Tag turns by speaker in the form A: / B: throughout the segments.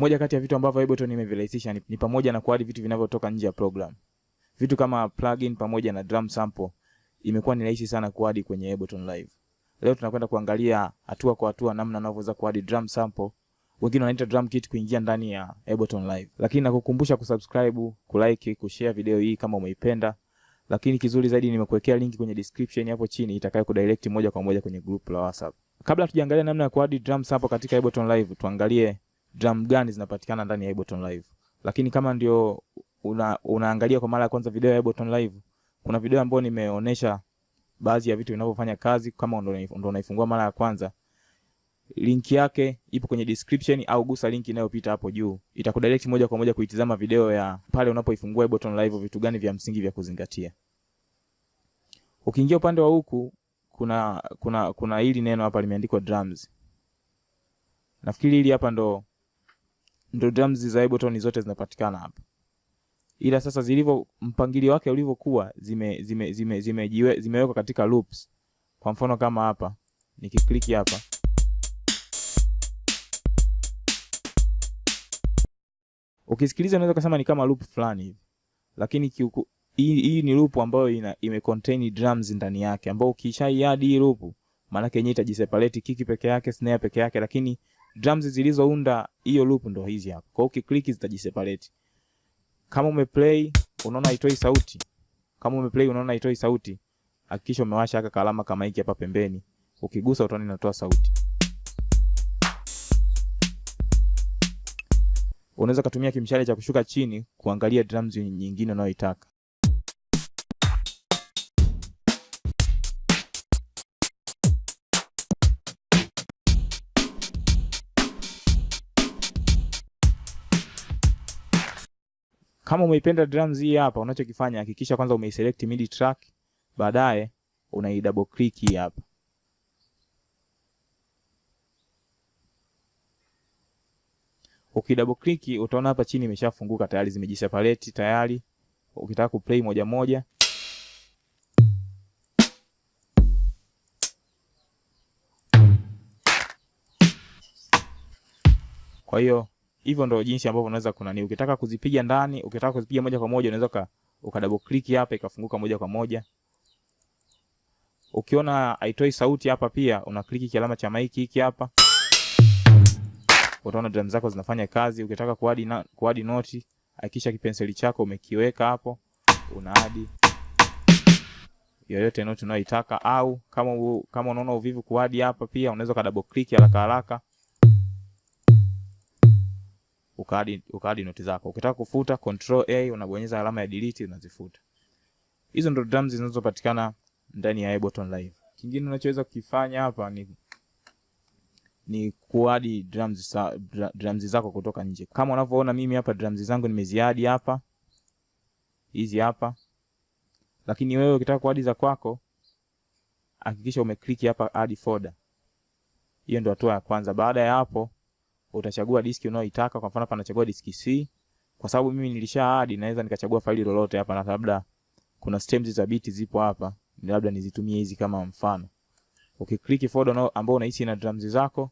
A: Moja kati ya vitu ambavyo Ableton imevirahisisha ni pamoja na kuadi vitu vinavyotoka nje ya program. Vitu kama plugin pamoja na drum sample imekuwa ni rahisi sana kuadi kwenye Ableton Live. Leo tunakwenda kuangalia hatua kwa hatua namna unavyoweza kuadi drum sample. Wengine wanaita drum kit kuingia ndani ya Ableton Live. Lakini nakukumbusha kusubscribe, kulike, kushare video hii kama umeipenda. Lakini kizuri zaidi nimekuwekea link kwenye description hapo chini itakayo kudirect moja kwa moja kwenye group la WhatsApp. Kabla tujaangalia namna ya kuadi drum sample katika Ableton Live, tuangalie drum gani zinapatikana ndani ya Ableton Live. Lakini kama ndio unaangalia kwa mara ya kwanza video ya Ableton Live, kuna video ambayo nimeonyesha baadhi ya vitu vinavyofanya kazi. Kama ndio unaifungua mara ya kwanza, link yake ipo kwenye description au gusa link inayopita hapo juu. Itakudirect moja kwa moja kuitazama video ya pale unapoifungua Ableton Live, vitu gani vya msingi vya kuzingatia. Ukiingia upande wa huku kuna hili neno hapa limeandikwa drums. Nafikiri hili hapa ndo drums za Ableton zote zinapatikana hapa. Ila sasa zilivyo mpangilio wake ulivyokuwa zimewekwa katika loops. Kwa mfano kama hapa, nikiklik hapa, ukisikiliza unaweza kusema ni kama loop fulani hivi. Lakini hii ni loop ambayo imecontain drums ndani yake, ambao ukishaiadi hii loop maana yake yenyewe itajiseparate kiki peke yake, snare peke yake, lakini drums zilizounda hiyo loop ndo hizi hapa. Kwa hiyo ukiklik zitajiseparate. Kama umeplay unaona haitoi sauti. Hakikisha umewasha haka kalama kama hiki hapa pembeni. Ukigusa utaona inatoa sauti. Unaweza kutumia kimshale cha kushuka chini kuangalia drums nyingine unayoitaka. Kama umeipenda drums hii hapa, unachokifanya hakikisha kwanza umeiselect MIDI track, baadaye unai double click hii hapa. Ukidouble click utaona hapa chini imeshafunguka tayari, zimejiseparate tayari. Ukitaka kuplay moja moja, kwa hiyo hivyo ndio jinsi ambavyo unaweza ukitaka kuzipiga ndani, ukitaka kuzipiga moja kwa moja unaweza double click hapa ikafunguka moja kwa moja. Ukiona haitoi sauti hapa pia una click kialama cha mic hiki hapa. Utaona drum zako zinafanya kazi. Ukitaka kuadi note, hakikisha kipenseli chako umekiweka hapo, unaadi yoyote note unayoitaka, au kama unaona uvivu kuadi hapa pia unaweza double click haraka ukaadi note zako. Ukitaka kufuta control A unabonyeza alama ya delete unazifuta. Hizo ndo drums zinazopatikana ndani ya Ableton Live. Kingine unachoweza kukifanya hapa ni kuadi drums zako kutoka nje. Kama unavyoona mimi hapa drums zangu nimeziadi hapa. Hizi hapa. Lakini wewe ukitaka kuadi za kwako, hakikisha umeclick hapa add folder. Hiyo ndio hatua ya kwanza. Baada ya hapo utachagua diski unayoitaka. Kwa mfano hapa nachagua diski C. Kwa sababu mimi nilishaadi, naweza nikachagua faili lolote hapa, na labda kuna stems za beat zipo hapa, labda nizitumie hizi kama mfano. Ukiklik folder ambao unahisi na drums zako,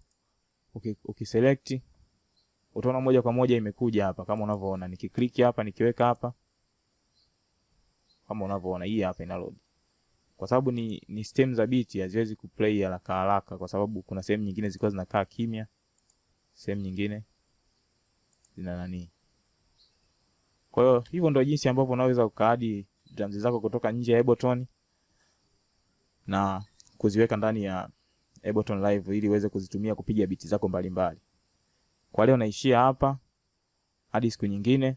A: ukiselect utaona moja kwa moja imekuja hapa kama unavyoona. Nikiklik hapa nikiweka hapa kama unavyoona hii hapa ina load. Kwa sababu ni stems za beat haziwezi kuplay haraka kwa sababu kuna sehemu nyingine zilikuwa zinakaa kimya, sehemu nyingine zina nani. Kwa hiyo hivyo ndio jinsi ambavyo unaweza ukaadi drums zako kutoka nje ya Ableton na kuziweka ndani ya Ableton Live ili uweze kuzitumia kupiga beat zako mbalimbali. Kwa leo naishia hapa hadi siku nyingine.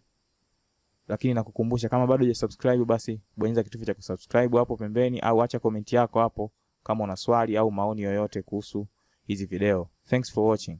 A: Lakini nakukumbusha kama bado hujasubscribe, basi bonyeza kitufe cha kusubscribe hapo pembeni, au acha comment yako hapo kama una swali au maoni yoyote kuhusu hizi video. Thanks for watching.